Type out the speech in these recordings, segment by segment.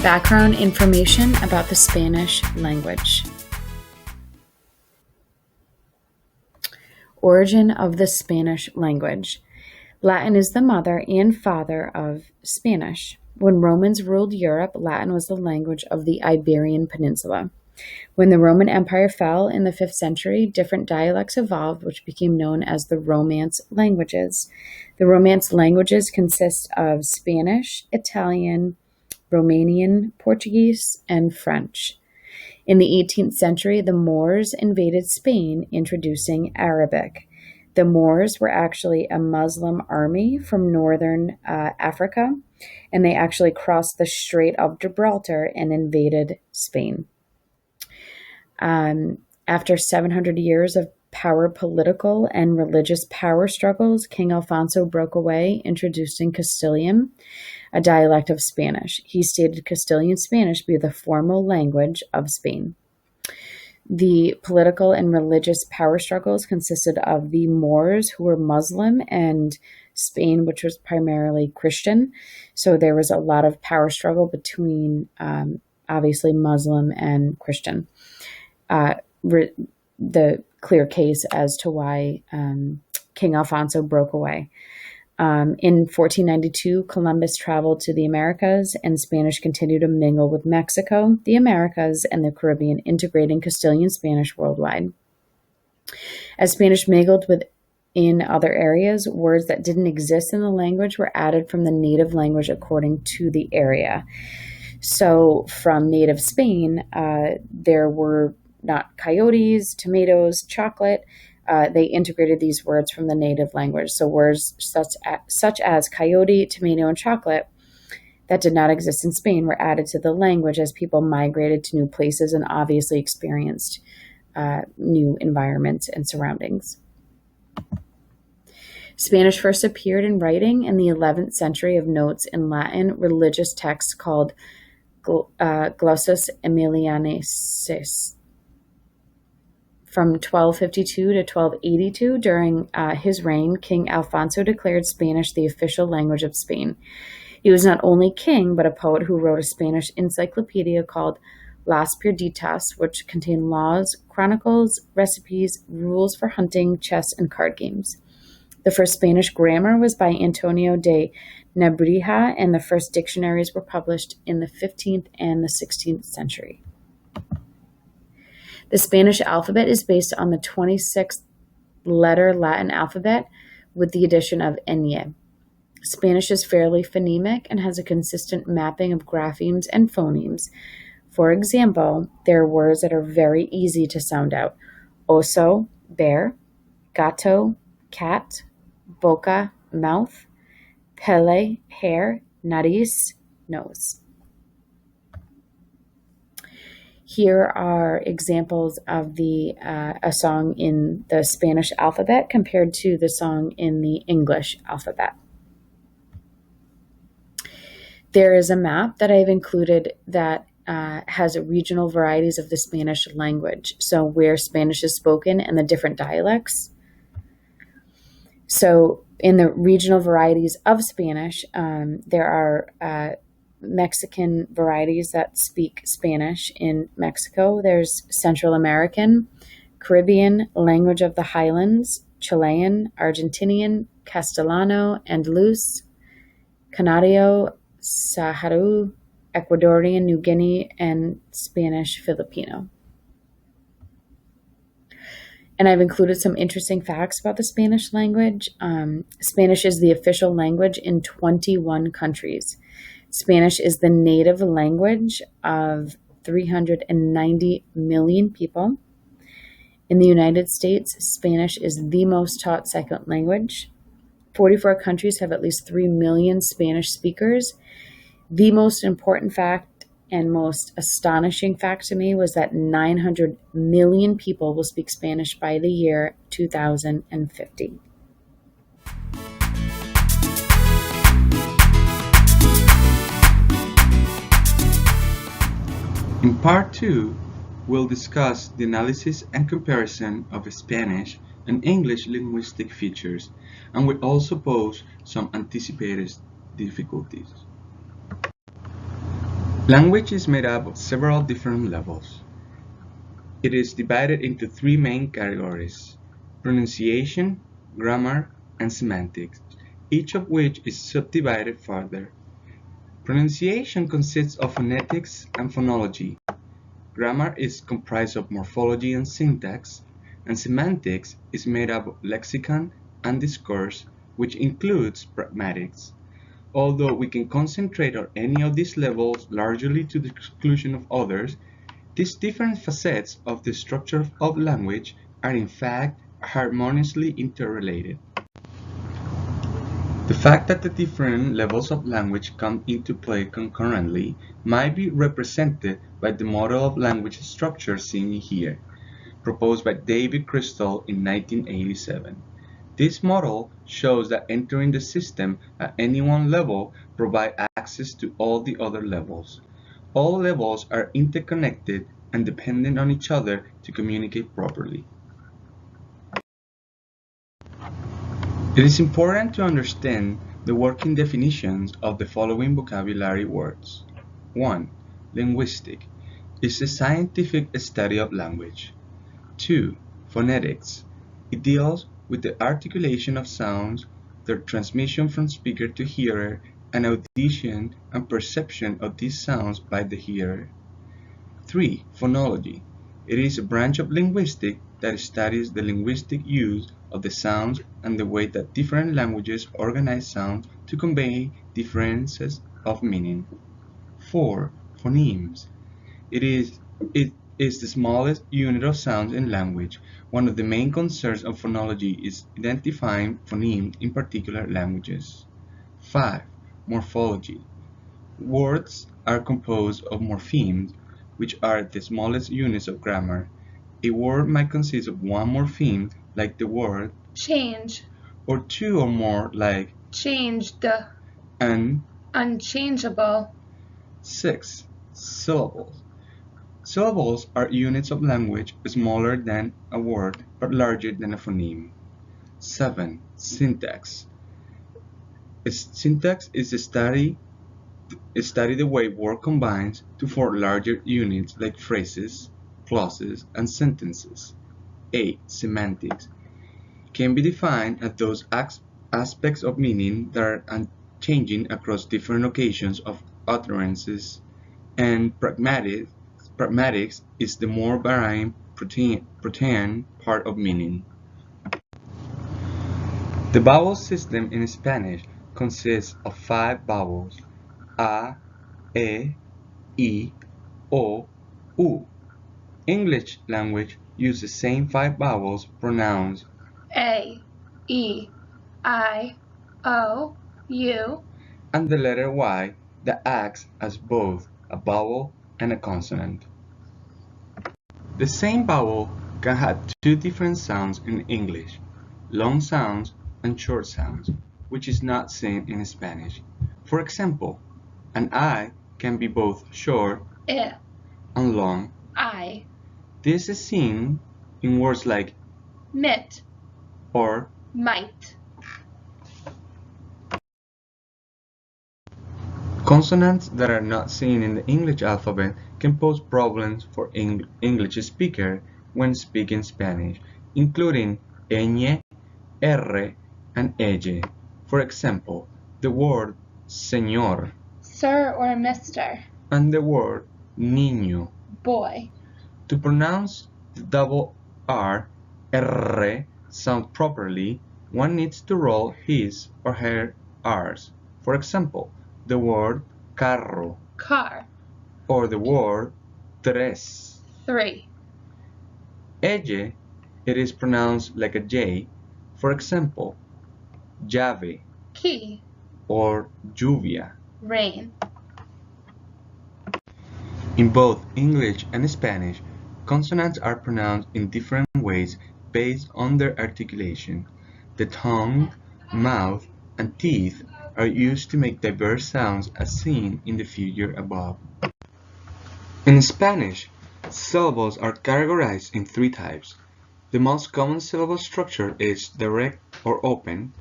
Background information about the Spanish language. Origin of the Spanish language. Latin is the mother and father of Spanish. When Romans ruled Europe, Latin was the language of the Iberian Peninsula. When the Roman Empire fell in the 5th century, different dialects evolved, which became known as the Romance languages. The Romance languages consist of Spanish, Italian, Romanian, Portuguese, and French. In the 18th century, the Moors invaded Spain, introducing Arabic. The Moors were actually a Muslim army from northern Africa, and they actually crossed the Strait of Gibraltar and invaded Spain. After 700 years of political and religious power struggles, King Alfonso broke away, introducing Castilian, a dialect of Spanish. He stated Castilian Spanish to be the formal language of Spain. The political and religious power struggles consisted of the Moors, who were Muslim, and Spain, which was primarily Christian. So there was a lot of power struggle between, obviously, Muslim and Christian. The clear case as to why King Alfonso broke away. In 1492, Columbus traveled to the Americas, and Spanish continued to mingle with Mexico, the Americas, and the Caribbean, integrating Castilian Spanish worldwide. As Spanish mingled in other areas, words that didn't exist in the language were added from the native language according to the area. So from native Spain, there were not coyotes, tomatoes, chocolate. They integrated these words from the native language. So words such as coyote, tomato, and chocolate that did not exist in Spain were added to the language as people migrated to new places and obviously experienced new environments and surroundings. Spanish first appeared in writing in the 11th century of notes in Latin religious texts called glossus Emilianensis. From 1252 to 1282, during his reign, King Alfonso declared Spanish the official language of Spain. He was not only king, but a poet who wrote a Spanish encyclopedia called Las Perditas, which contained laws, chronicles, recipes, rules for hunting, chess, and card games. The first Spanish grammar was by Antonio de Nebrija, and the first dictionaries were published in the 15th and the 16th century. The Spanish alphabet is based on the 26-letter Latin alphabet with the addition of ñ. Spanish is fairly phonemic and has a consistent mapping of graphemes and phonemes. For example, there are words that are very easy to sound out: oso, bear; gato, cat; boca, mouth; pele, hair; nariz, nose. Here are examples of a song in the Spanish alphabet compared to the song in the English alphabet. There is a map that I've included that has regional varieties of the Spanish language, so where Spanish is spoken and the different dialects. So in the regional varieties of Spanish, there are Mexican varieties that speak Spanish in Mexico. There's Central American, Caribbean, language of the Highlands, Chilean, Argentinian, Castellano, Andalus, Canario, Saharaui, Ecuadorian, New Guinea, and Spanish Filipino. And I've included some interesting facts about the Spanish language. Spanish is the official language in 21 countries. Spanish is the native language of 390 million people. In the United States, Spanish is the most taught second language. 44 countries have at least 3 million Spanish speakers. The most important fact and most astonishing fact to me was that 900 million people will speak Spanish by the year 2050. In part 2, we'll discuss the analysis and comparison of Spanish and English linguistic features, and will also pose some anticipated difficulties. Language is made up of several different levels. It is divided into three main categories: pronunciation, grammar, and semantics, each of which is subdivided further. Pronunciation consists of phonetics and phonology. Grammar is comprised of morphology and syntax, and semantics is made up of lexicon and discourse, which includes pragmatics. Although we can concentrate on any of these levels largely to the exclusion of others, these different facets of the structure of language are in fact harmoniously interrelated. The fact that the different levels of language come into play concurrently might be represented by the model of language structure seen here, proposed by David Crystal in 1987. This model shows that entering the system at any one level provides access to all the other levels. All levels are interconnected and dependent on each other to communicate properly. It is important to understand the working definitions of the following vocabulary words. 1. Linguistic is the scientific study of language. 2. Phonetics. It deals with the articulation of sounds, their transmission from speaker to hearer, and audition and perception of these sounds by the hearer. 3. Phonology. It is a branch of linguistics that studies the linguistic use of the sounds and the way that different languages organize sounds to convey differences of meaning. 4. Phonemes. It is the smallest unit of sounds in language. One of the main concerns of phonology is identifying phonemes in particular languages. 5. Morphology. Words are composed of morphemes, which are the smallest units of grammar. A word might consist of one morpheme, like the word change, or two or more, like changed, and unchangeable. 6. Syllables. Syllables are units of language smaller than a word but larger than a phoneme. 7. Syntax. Syntax is study the way word combines to form larger units like phrases, clauses, and sentences. 8. Semantics can be defined as those aspects of meaning that are unchanging across different occasions of utterances, and pragmatics is the more varying protean part of meaning. The vowel system in Spanish consists of 5 vowels: a, e, o, u. English language uses the same 5 vowels pronouns A, E, I, O, U, and the letter Y that acts as both a vowel and a consonant. The same vowel can have two different sounds in English: long sounds and short sounds, which is not seen in Spanish. For example, an I can be both short I, and long. I, This is seen in words like mit, or. might. Consonants that are not seen in the English alphabet can pose problems for English speakers when speaking Spanish, including ñ, r, and ella. For example, the word señor Sir or Mr. and the word niño. Boy. To pronounce the double R, sound properly, one needs to roll his or her R's. For example, the word carro Car. or the word tres. 3. Ella, it is pronounced like a J. For example, llave Key. or lluvia. Rain. In both English and Spanish, consonants are pronounced in different ways based on their articulation. The tongue, mouth, and teeth are used to make diverse sounds as seen in the figure above. In Spanish, syllables are categorized in 3 types: The most common syllable structure is direct or open.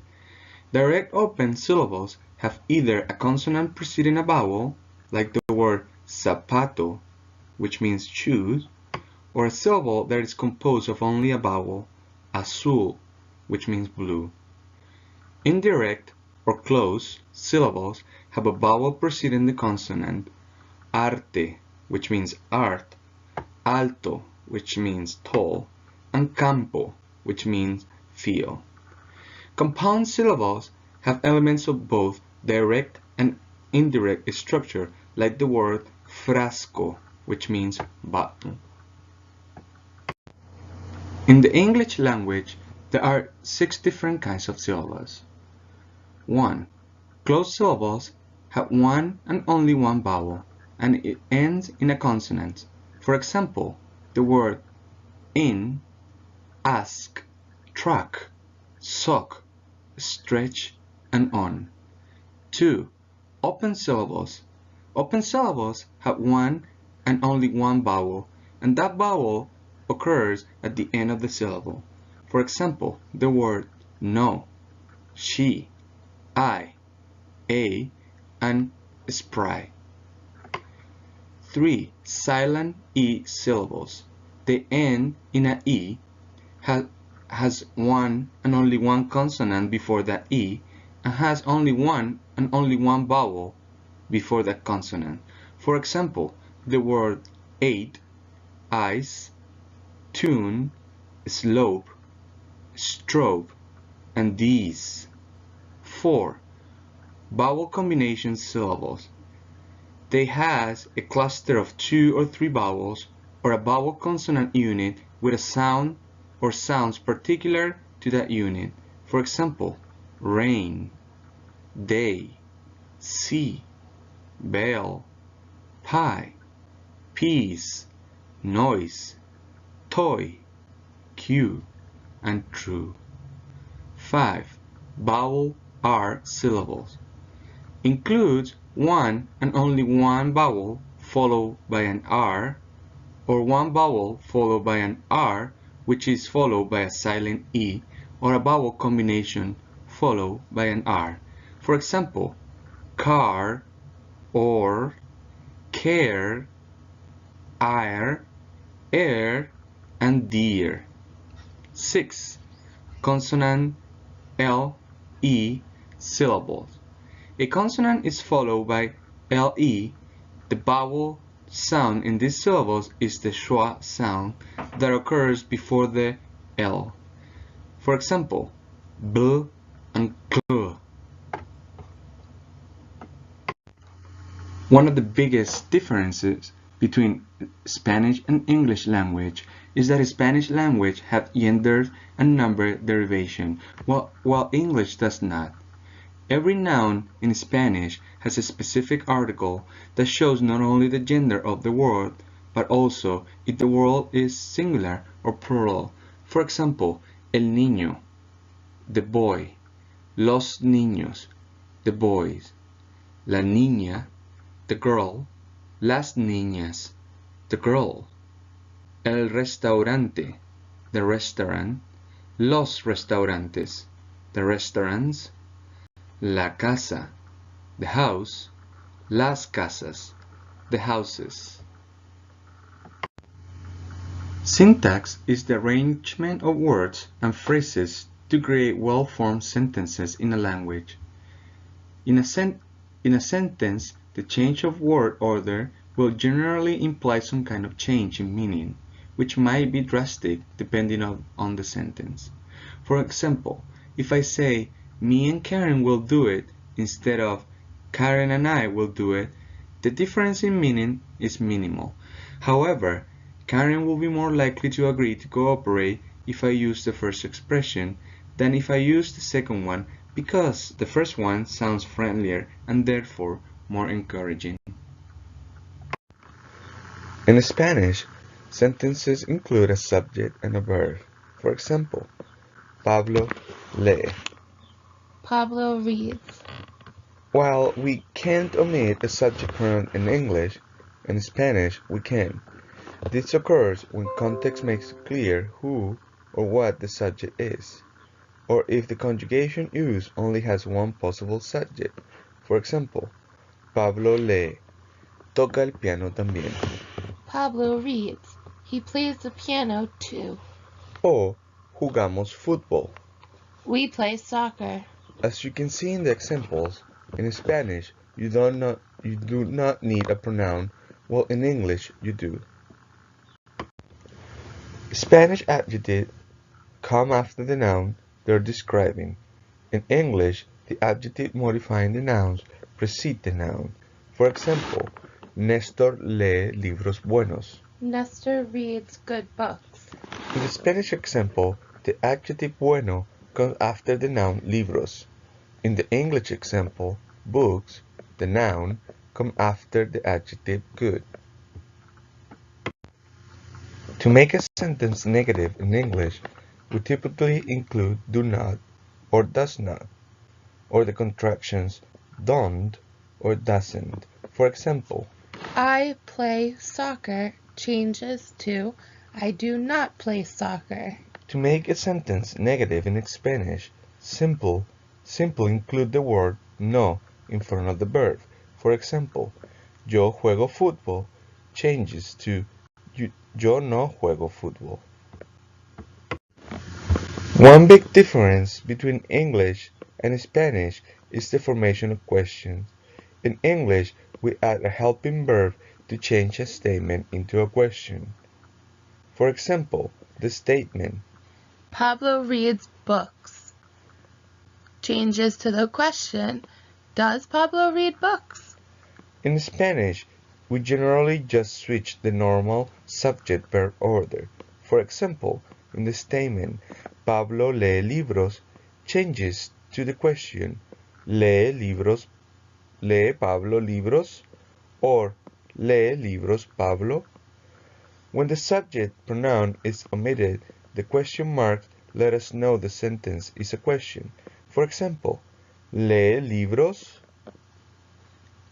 Direct open syllables have either a consonant preceding a vowel, like the word zapato, which means shoes, or a syllable that is composed of only a vowel, azul, which means blue. Indirect or closed syllables have a vowel preceding the consonant, arte, which means art, alto, which means tall, and campo, which means field. Compound syllables have elements of both direct and indirect structure, like the word frasco, which means bottle. In the English language, there are 6 different kinds of syllables. 1. Closed syllables have one and only one vowel, and it ends in a consonant. For example, the word in, ask, track, sock, stretch, and on. 2. Open syllables. Open syllables have one and only one vowel, and that vowel occurs at the end of the syllable. For example, the word no, she, I, a, and spry. 3. Silent E syllables. They end in a E, has one and only one consonant before that E, and has only one and only one vowel before that consonant. For example, the word eight, ice, tune, slope, strobe, and these. 4. Vowel combination syllables. They has a cluster of 2 or 3 vowels or a vowel consonant unit with a sound or sounds particular to that unit. For example, rain, day, sea, bell, pie, peace, noise, toy, cue, and true. 5. Vowel R syllables. Includes one and only one vowel followed by an R, or one vowel followed by an R which is followed by a silent E, or a vowel combination followed by an R. For example, car, or, care, air, air, and deer. 6. Consonant L, E syllables. A consonant is followed by LE. The vowel sound in these syllables is the schwa sound that occurs before the L. For example, bl and kl. One of the biggest differences between Spanish and English language is that Spanish language has gender and number derivation, while English does not. Every noun in Spanish has a specific article that shows not only the gender of the word, but also if the word is singular or plural. For example, el niño, the boy, los niños, the boys, la niña, the girl, las niñas, the girl, el restaurante, the restaurant, los restaurantes, the restaurants, la casa, the house, las casas, the houses. Syntax is the arrangement of words and phrases to create well-formed sentences in a language. In a sentence, the change of word order will generally imply some kind of change in meaning, which might be drastic depending on the sentence. For example, if I say, me and Karen will do it, instead of Karen and I will do it, the difference in meaning is minimal. However, Karen will be more likely to agree to cooperate if I use the first expression than if I use the second one, because the first one sounds friendlier and therefore more encouraging. In Spanish, sentences include a subject and a verb. For example, Pablo lee. Pablo reads. While we can't omit a subject pronoun in English, in Spanish we can. This occurs when context makes clear who or what the subject is, or if the conjugation used only has one possible subject. For example, Pablo lee, toca el piano también. Pablo reads. He plays the piano too. O jugamos fútbol. We play soccer. As you can see in the examples, in Spanish you do not need a pronoun, while in English you do. Spanish adjectives come after the noun they're describing. In English, the adjective modifying the nouns precede the noun. For example, Néstor lee libros buenos. Nestor reads good books. In the Spanish example, the adjective bueno comes after the noun libros. In the English example, books, the noun, come after the adjective good. To make a sentence negative in English, we typically include do not or does not, or the contractions don't or doesn't. For example, I play soccer changes to I do not play soccer. to make a sentence negative in Spanish, simply include the word no in front of the verb. For example, yo juego fútbol changes to yo no juego fútbol. One big difference between English and Spanish is the formation of questions. In English, we add a helping verb to change a statement into a question. For example, the statement, Pablo reads books changes to the question, does Pablo read books? in Spanish, we generally just switch the normal subject-verb order. For example, in the statement, Pablo lee libros changes to the question, ¿lee Pablo libros? Or ¿lee libros Pablo? When the subject pronoun is omitted, the question marks let us know the sentence is a question. For example, ¿lee libros?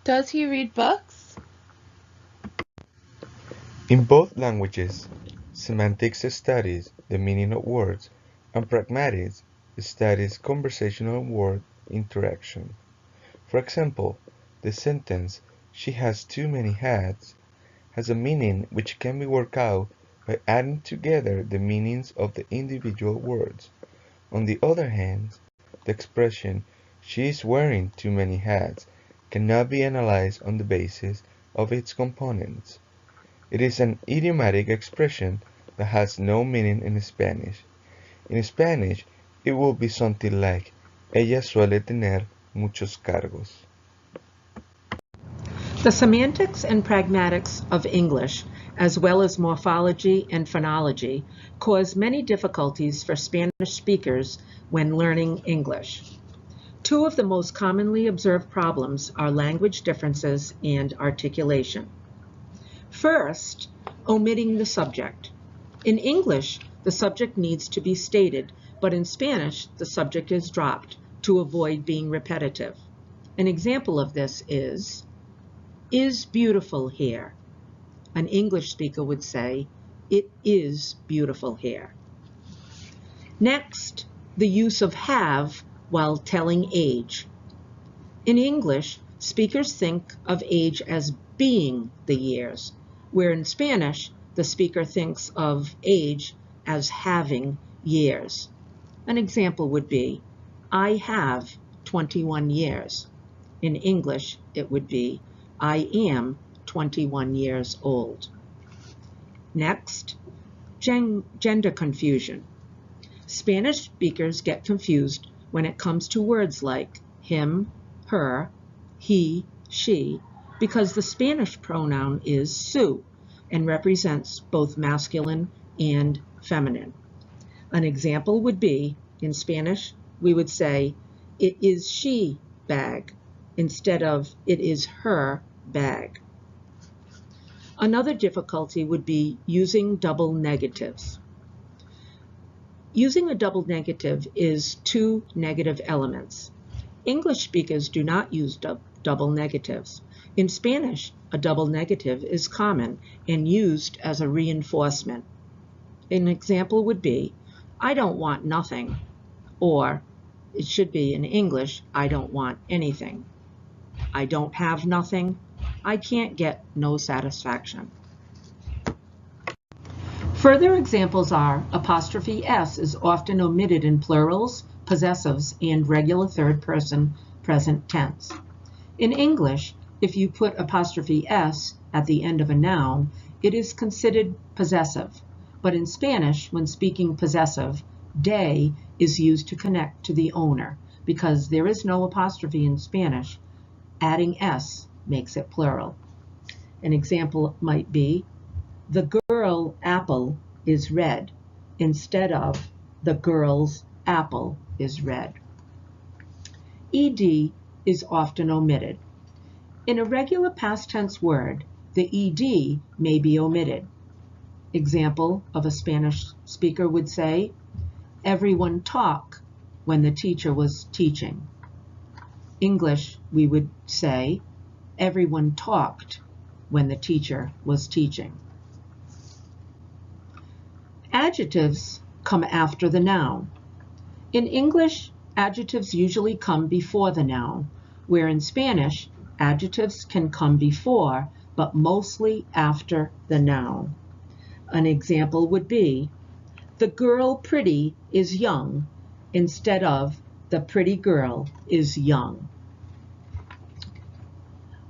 Does he read books? In both languages, semantics studies the meaning of words, and pragmatics studies conversational word interaction. For example, the sentence, she has too many hats, has a meaning which can be worked out by adding together the meanings of the individual words. On the other hand, the expression, she is wearing too many hats, cannot be analyzed on the basis of its components. It is an idiomatic expression that has no meaning in Spanish. In Spanish, it will be something like, ella suele tener muchos cargos. The semantics and pragmatics of English, as well as morphology and phonology, cause many difficulties for Spanish speakers when learning English. Two of the most commonly observed problems are language differences and articulation. First, omitting the subject. In English, the subject needs to be stated, but in Spanish, the subject is dropped to avoid being repetitive. An example of this is beautiful here. An English speaker would say, it is beautiful here. Next, the use of have while telling age. In English, speakers think of age as being the years, where in Spanish, the speaker thinks of age as having years. An example would be, I have 21 years. In English, it would be, I am 21 years old. Next, gender confusion. Spanish speakers get confused when it comes to words like him, her, he, she, because the Spanish pronoun is su and represents both masculine and feminine. An example would be, in Spanish, we would say, it is she bag, instead of it is her bag. Another difficulty would be using double negatives. Using a double negative is two negative elements. English speakers do not use double negatives. In Spanish, a double negative is common and used as a reinforcement. An example would be, I don't want nothing. Or it should be in English, I don't want anything. I don't have nothing. I can't get no satisfaction. Further examples are apostrophe S is often omitted in plurals, possessives, and regular third person present tense. In English, if you put apostrophe S at the end of a noun, it is considered possessive. But in Spanish, when speaking possessive, de is used to connect to the owner. Because there is no apostrophe in Spanish, adding S makes it plural. An example might be, the girl apple is red, instead of the girl's apple is red. Ed is often omitted. In a regular past tense word, the ed may be omitted. Example of a Spanish speaker would say, everyone talk when the teacher was teaching. English, we would say, everyone talked when the teacher was teaching. Adjectives come after the noun. In English, adjectives usually come before the noun, where in Spanish, adjectives can come before, but mostly after the noun. An example would be, the girl pretty is young, instead of the pretty girl is young.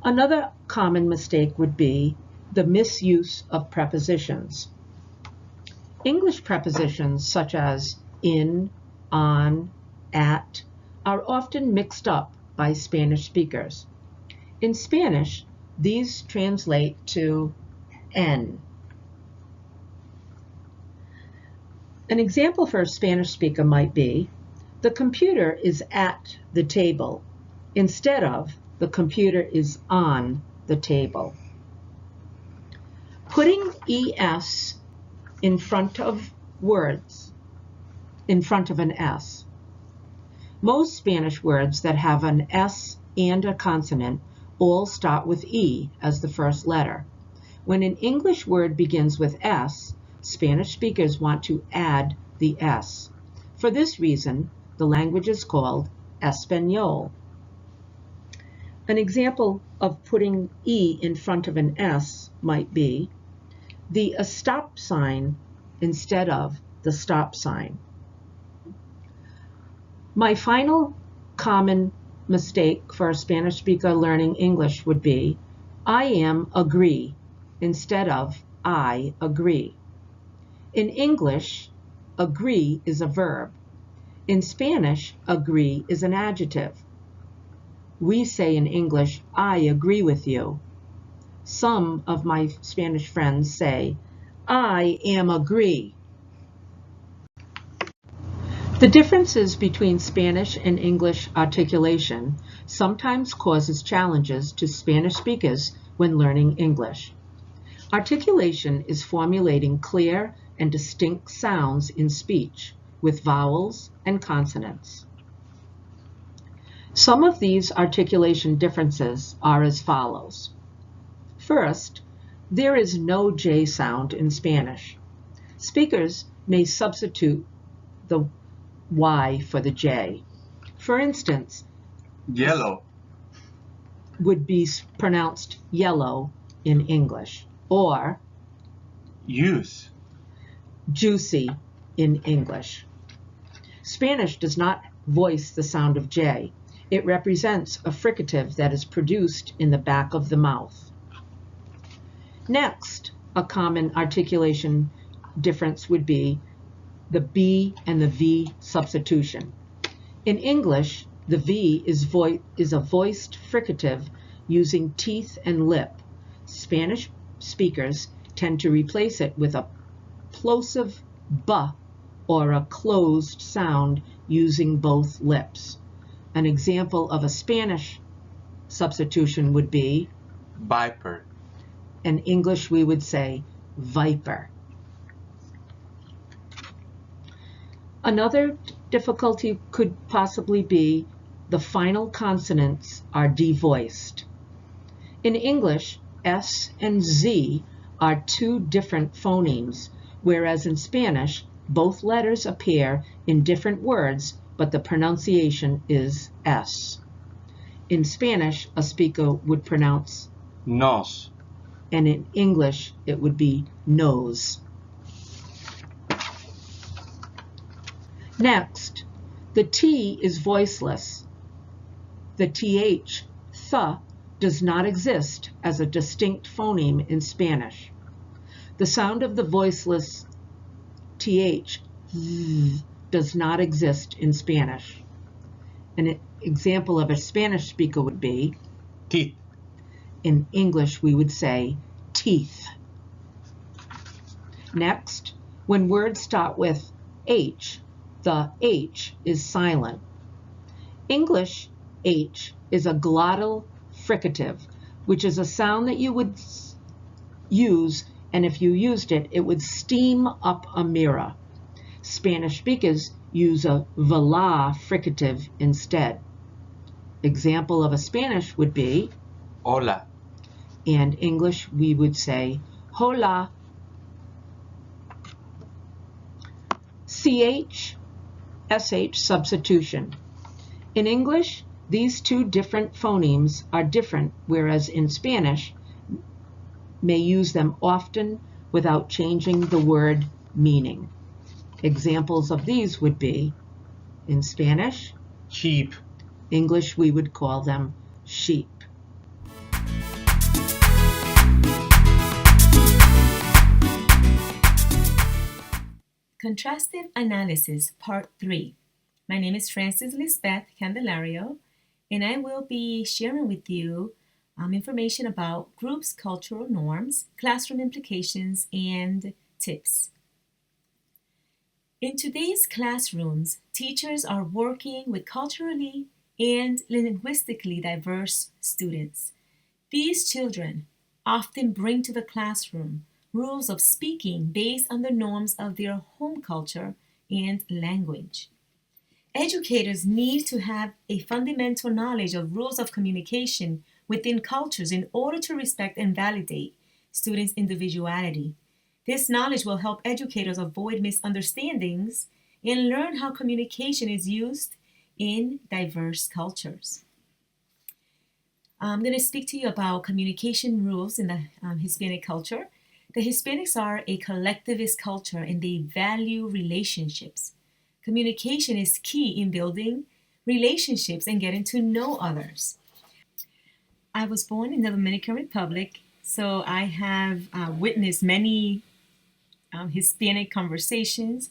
Another common mistake would be the misuse of prepositions. English prepositions such as in, on, at are often mixed up by Spanish speakers. In Spanish, these translate to en. An example for a Spanish speaker might be, the computer is at the table, instead of the computer is on the table. Putting es in front of words, in front of an S. Most Spanish words that have an S and a consonant all start with E as the first letter. When an English word begins with S, Spanish speakers want to add the S. For this reason, the language is called Español. An example of putting E in front of an S might be the stop sign instead of the stop sign. My final common mistake for a Spanish speaker learning English would be, I am agree instead of I agree. In English, agree is a verb. In Spanish, agree is an adjective. We say in English, I agree with you. Some of my Spanish friends say, I am agree. The differences between Spanish and English articulation sometimes causes challenges to Spanish speakers when learning English. Articulation is formulating clear and distinct sounds in speech with vowels and consonants. Some of these articulation differences are as follows. First, there is no J sound in Spanish. Speakers may substitute the Y for the J. For instance, Yellow. would be pronounced yellow in English, or Use. juicy in English. Spanish does not voice the sound of J. It represents a fricative that is produced in the back of the mouth. Next, a common articulation difference would be the B and the V substitution. In English, the V is a voiced fricative using teeth and lip. Spanish speakers tend to replace it with a plosive B or a closed sound using both lips. An example of a Spanish substitution would be Viper. in English we would say viper. Another difficulty could possibly be the final consonants are devoiced. In English, S and Z are two different phonemes, whereas in Spanish, Both letters appear in different words, but the pronunciation is S. In Spanish, a speaker would pronounce Nos. and in English, it would be nose. Next, the T is voiceless. The TH, th, does not exist as a distinct phoneme in Spanish. The sound of the voiceless TH, th, does not exist in Spanish. An example of a Spanish speaker would be, Teeth. in English, we would say teeth. Next, when words start with H, the H is silent. English H is a glottal fricative, which is a sound that you would use, and if you used it, it would steam up a mirror. Spanish speakers use a velar fricative instead. Example of a Spanish would be, Hola. and English we would say, hola. CH, SH substitution. In English, these two different phonemes are different, whereas in Spanish, may use them often without changing the word meaning. Examples of these would be, in Spanish, Sheep. English we would call them sheep. Contrastive Analysis, Part 3. My name is Frances Lisbeth Candelario, and I will be sharing with you information about groups, cultural norms, classroom implications, and tips. In today's classrooms, teachers are working with culturally and linguistically diverse students. These children often bring to the classroom rules of speaking based on the norms of their home culture and language. Educators need to have a fundamental knowledge of rules of communication within cultures in order to respect and validate students' individuality. This knowledge will help educators avoid misunderstandings and learn how communication is used in diverse cultures. I'm going to speak to you about communication rules in the Hispanic culture. The Hispanics are a collectivist culture and they value relationships. Communication is key in building relationships and getting to know others. I was born in the Dominican Republic, so I have witnessed many Hispanic conversations,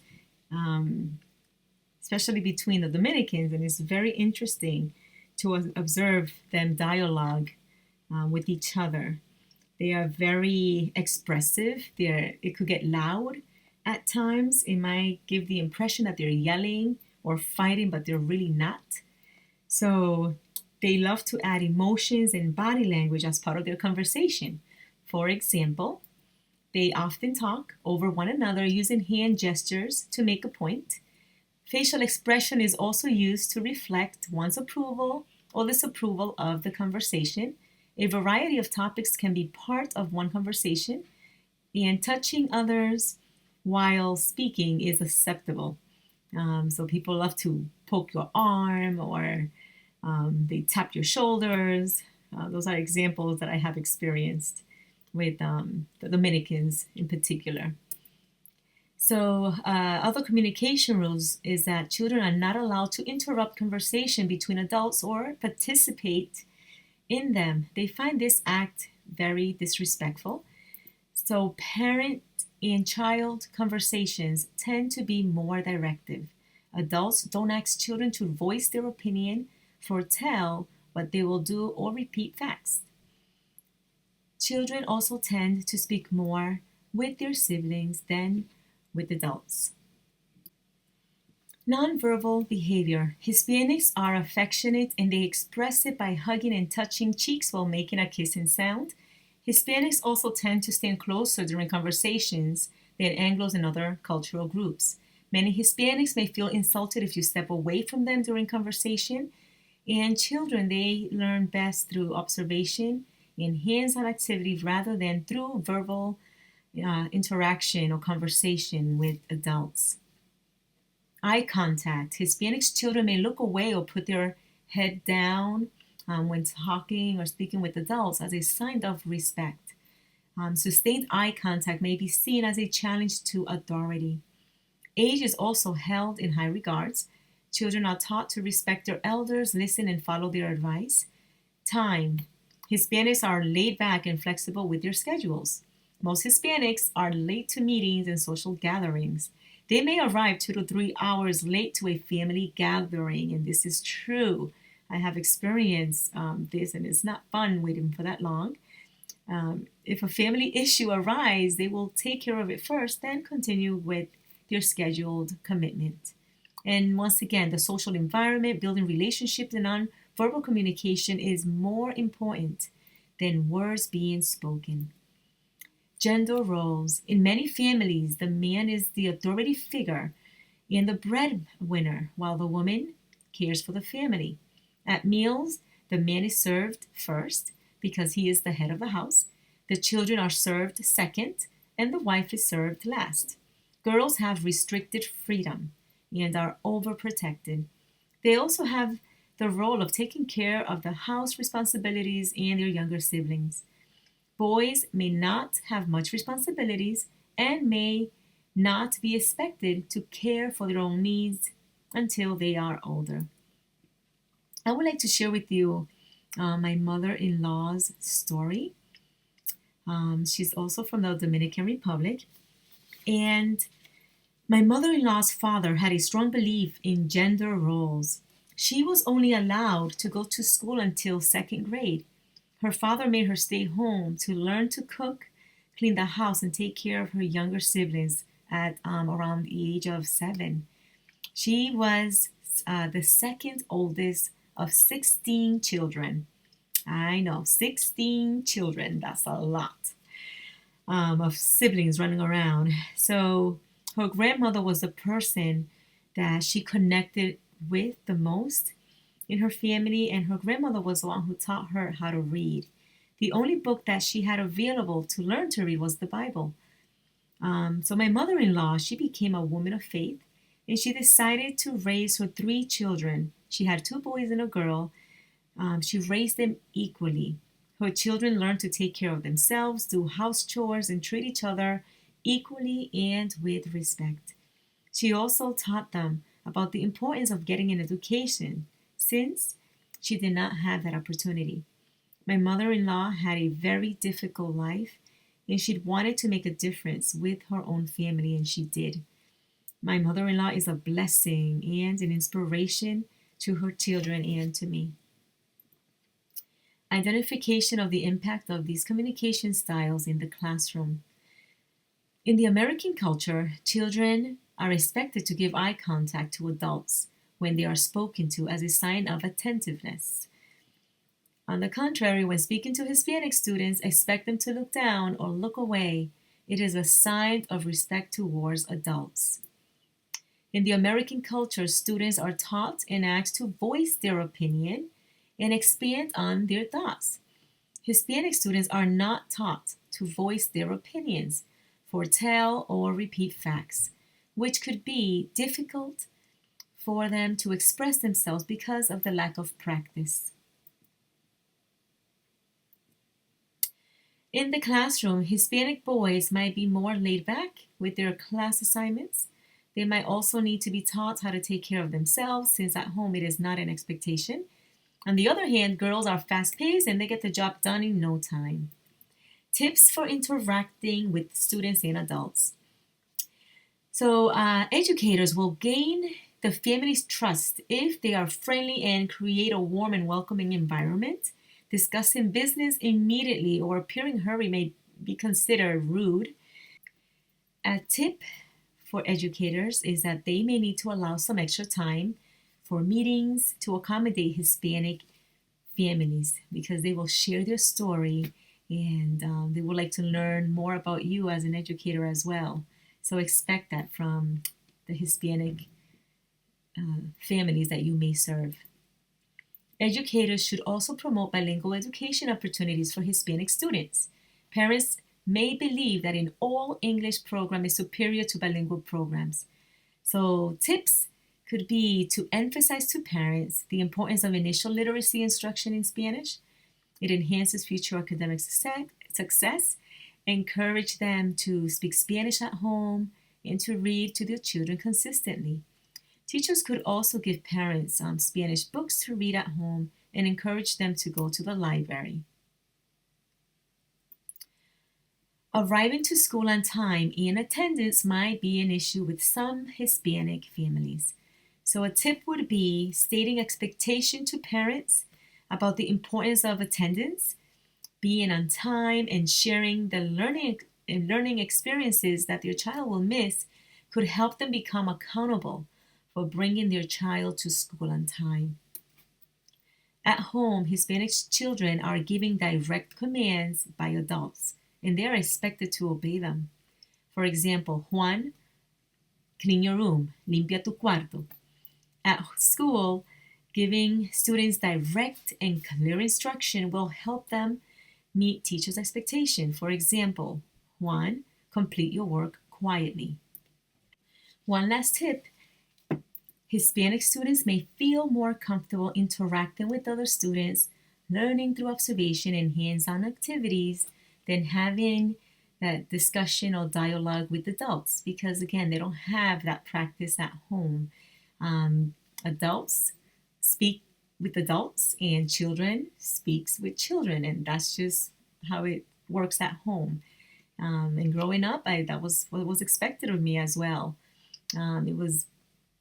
especially between the Dominicans, and it's very interesting to observe them dialogue with each other. They are very expressive. It could get loud at times. It might give the impression that they're yelling or fighting, but they're really not. So they love to add emotions and body language as part of their conversation. For example, they often talk over one another using hand gestures to make a point. Facial expression is also used to reflect one's approval or disapproval of the conversation. A variety of topics can be part of one conversation, and touching others while speaking is acceptable. So people love to poke your arm or they tap your shoulders. Those are examples that I have experienced with the Dominicans in particular. So other communication rules is that children are not allowed to interrupt conversation between adults or participate in them. They find this act very disrespectful. So parent and child conversations tend to be more directive. Adults don't ask children to voice their opinion, foretell what they will do, or repeat facts. Children also tend to speak more with their siblings than with adults. Nonverbal behavior. Hispanics are affectionate and they express it by hugging and touching cheeks while making a kissing sound. Hispanics also tend to stand closer during conversations than Anglos and other cultural groups. Many Hispanics may feel insulted if you step away from them during conversation. And children, they learn best through observation and hands-on activities rather than through verbal interaction or conversation with adults. Eye contact. Hispanic children may look away or put their head down when talking or speaking with adults as a sign of respect. Sustained eye contact may be seen as a challenge to authority. Age is also held in high regards. Children are taught to respect their elders, listen, and follow their advice. Time. Hispanics are laid back and flexible with their schedules. Most Hispanics are late to meetings and social gatherings. They may arrive 2 to 3 hours late to a family gathering, and this is true. I have experienced this, and it's not fun waiting for that long. If a family issue arises, they will take care of it first, then continue with their scheduled commitment. And once again, the social environment, building relationships, and nonverbal communication is more important than words being spoken. Gender roles. In many families, the man is the authority figure and the breadwinner, while the woman cares for the family. At meals, the man is served first because he is the head of the house. The children are served second, and the wife is served last. Girls have restricted freedom and are overprotected. They also have the role of taking care of the house responsibilities and their younger siblings. Boys may not have much responsibilities and may not be expected to care for their own needs until they are older. I would like to share with you my mother in law's story. She's also from the Dominican Republic. And my mother in law's father had a strong belief in gender roles. She was only allowed to go to school until second grade. Her father made her stay home to learn to cook, clean the house, and take care of her younger siblings at around the age of 7. She was the second oldest of 16 children. I know, 16 children, that's a lot of siblings running around. So her grandmother was the person that she connected with the most in her family, and her grandmother was the one who taught her how to read. The only book that she had available to learn to read was the Bible. So my mother-in-law, she became a woman of faith, and she decided to raise her 3 children. She had 2 boys and a girl. She raised them equally. Her children learned to take care of themselves, do house chores, and treat each other equally and with respect. She also taught them about the importance of getting an education since she did not have that opportunity. My mother in law had a very difficult life and she wanted to make a difference with her own family, and she did. My mother in law is a blessing and an inspiration to her children and to me. Identification of the impact of these communication styles in the classroom. In the American culture, children are expected to give eye contact to adults when they are spoken to as a sign of attentiveness. On the contrary, when speaking to Hispanic students, expect them to look down or look away. It is a sign of respect towards adults. In the American culture, students are taught and asked to voice their opinion and expand on their thoughts. Hispanic students are not taught to voice their opinions, foretell, or repeat facts, which could be difficult for them to express themselves because of the lack of practice. In the classroom, Hispanic boys might be more laid back with their class assignments. They might also need to be taught how to take care of themselves since at home it is not an expectation. On the other hand, girls are fast paced and they get the job done in no time. Tips for interacting with students and adults. So, educators will gain the family's trust if they are friendly and create a warm and welcoming environment. Discussing business immediately or appearing in a hurry may be considered rude. A tip for educators is that they may need to allow some extra time for meetings to accommodate Hispanic families because they will share their story and they would like to learn more about you as an educator as well. So expect that from the Hispanic families that you may serve. Educators should also promote bilingual education opportunities for Hispanic students. Parents may believe that an all English program is superior to bilingual programs. So tips could be to emphasize to parents the importance of initial literacy instruction in Spanish. It enhances future academic success. Encourage them to speak Spanish at home and to read to their children consistently. Teachers could also give parents Spanish books to read at home and encourage them to go to the library. Arriving to school on time and attendance might be an issue with some Hispanic families. So a tip would be stating expectation to parents about the importance of attendance, being on time, and sharing the learning experiences that your child will miss could help them become accountable for bringing their child to school on time. At home, Hispanic children are giving direct commands by adults, and they are expected to obey them. For example, Juan, clean your room, limpia tu cuarto. At school, giving students direct and clear instruction will help them meet teachers' expectation. For example, Juan, complete your work quietly. One last tip: Hispanic students may feel more comfortable interacting with other students, learning through observation and hands-on activities than having that discussion or dialogue with adults, because again, they don't have that practice at home. Adults speak with adults and children speaks with children, and that's just how it works at home. And growing up, that was what was expected of me as well. It was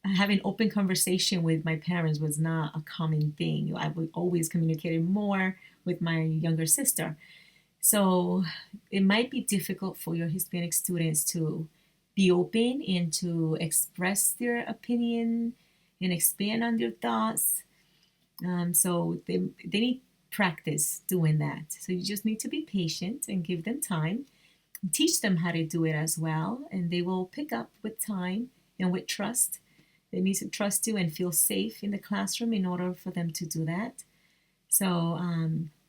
having open conversation with my parents was not a common thing. I would always communicate more with my younger sister. So it might be difficult for your Hispanic students to be open and to express their opinion and expand on their thoughts. So they need practice doing that. So you just need to be patient and give them time. Teach them how to do it as well, and they will pick up with time and with trust. They need to trust you and feel safe in the classroom in order for them to do that. So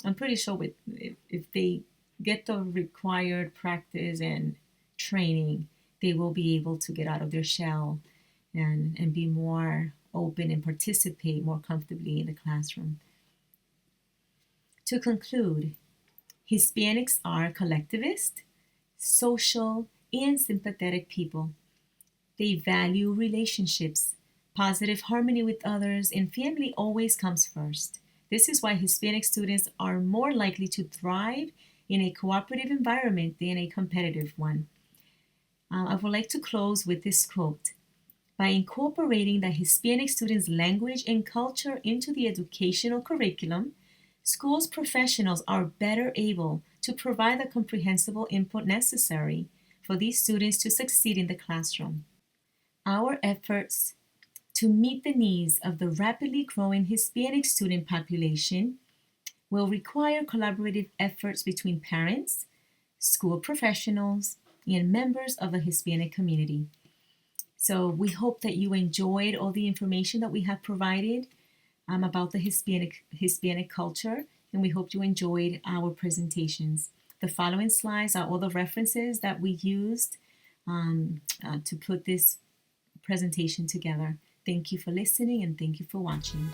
I'm pretty sure if they get the required practice and training, they will be able to get out of their shell and be more open and participate more comfortably in the classroom. To conclude, Hispanics are collectivist, social, and sympathetic people. They value relationships, positive harmony with others, and family always comes first. This is why Hispanic students are more likely to thrive in a cooperative environment than a competitive one. I would like to close with this quote. By incorporating the Hispanic students' language and culture into the educational curriculum, schools professionals are better able to provide the comprehensible input necessary for these students to succeed in the classroom. Our efforts to meet the needs of the rapidly growing Hispanic student population will require collaborative efforts between parents, school professionals, and members of the Hispanic community. So we hope that you enjoyed all the information that we have provided about the Hispanic culture, and we hope you enjoyed our presentations. The following slides are all the references that we used to put this presentation together. Thank you for listening and thank you for watching.